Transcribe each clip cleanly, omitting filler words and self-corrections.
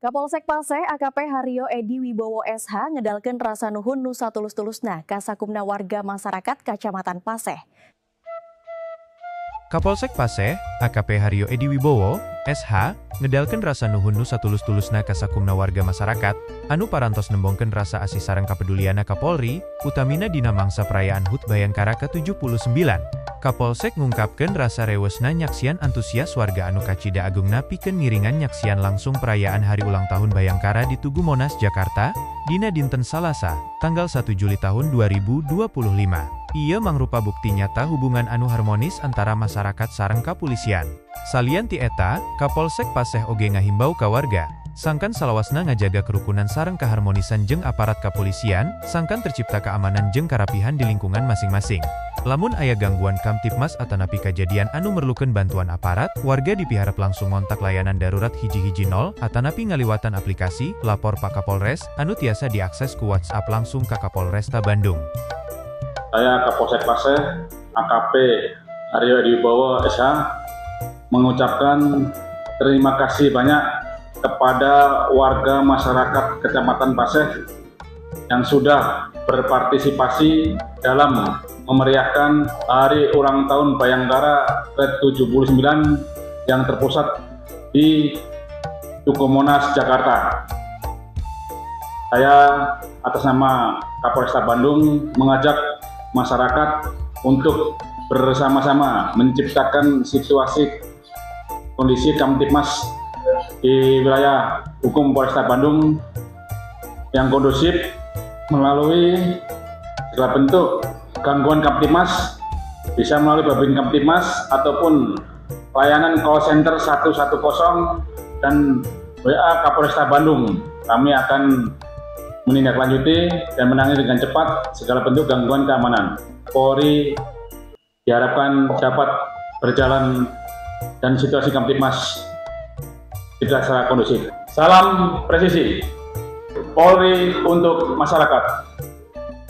Kapolsek Paseh AKP Haryo Edi Wibowo SH ngedalkeun rasa nuhun nu satulus-tulusna ka sakumna warga masyarakat Kacamatan Paseh. Kapolsek Paseh AKP Haryo Edi Wibowo SH ngedalkeun rasa nuhun nu satulus-tulusna ka sakumna warga masyarakat anu parantos nembongkeun rasa asih sareng kapeduliana ka Polri utamina dina mangsa perayaan HUT Bayangkara ke-79. Kapolsek ngungkapkeun rasa rewesna nyaksian antusias warga anu kacida agungna pikeun ngiringan nyaksian langsung perayaan hari ulang tahun Bayangkara di Tugu Monas, Jakarta, dina dinten Salasa, tanggal 1 Juli tahun 2025. Ieu mangrupa bukti nyata hubungan anu harmonis antara masyarakat sareng kapolisian. Salian ti eta, Kapolsek Paseh oge ngahimbau ka warga, sangkan salawasna ngajaga kerukunan sareng kaharmonisan jeung aparat kapolisian, sangkan tercipta keamanan jeung karapihan di lingkungan masing-masing. Lamun aya gangguan Kamtibmas atanapi kajadian anu merlukeun bantuan aparat, warga dipiharap langsung ngontak layanan darurat 110 atanapi ngaliwatan aplikasi Lapor Pak Kapolres anu tiasa diakses ku WhatsApp langsung ka Kapolresta Bandung. Saya Kapolsek Paseh AKP Haryo Edi Wibowo SH mengucapkan terima kasih banyak kepada warga masyarakat Kecamatan Paseh yang sudah berpartisipasi dalam memeriahkan hari ulang tahun Bayangkara ke-79 yang terpusat di Tugu Monas, Jakarta. Saya atas nama Kapolresta Bandung mengajak masyarakat untuk bersama-sama menciptakan situasi kondisi Kamtibmas di wilayah hukum Polresta Bandung yang kondusif melalui segala bentuk gangguan Kamtibmas, bisa melalui Babin Kamtibmas ataupun layanan call center 110 dan WA Kapolresta Bandung. Kami akan menindaklanjuti dan menangani dengan cepat segala bentuk gangguan keamanan. Polri diharapkan dapat berjalan dan situasi Kamtibmas tidak secara kondusif. Salam presisi, Polri untuk masyarakat.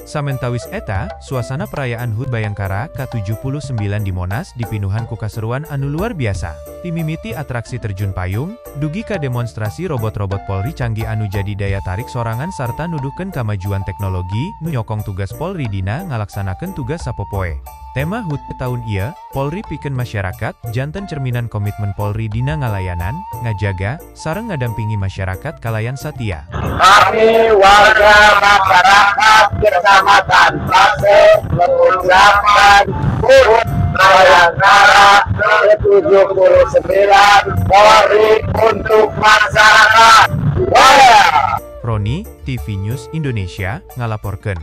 Samentawis eta, suasana perayaan HUT Bayangkara ke-79 di Monas dipinuhan ku kaseruan anu luar biasa. Timimiti atraksi terjun payung, dugi ka demonstrasi robot-robot Polri canggih anu jadi daya tarik sorangan sarta nuduhkeun kamajuan teknologi nu nyokong tugas Polri dina ngalaksanakeun tugas sapopoe. Tema HUT tahun ieu, Polri pikeun masyarakat janten cerminan komitmen Polri dina ngalayanan, ngajaga, sareng ngadampingi masyarakat kalayan satia. Kami warga masyarakat Kecamatan Paseh mengucapkan HUT Bayangkara ke-79 Polri untuk masyarakat. Roni, TV News Indonesia, ngalaporkeun.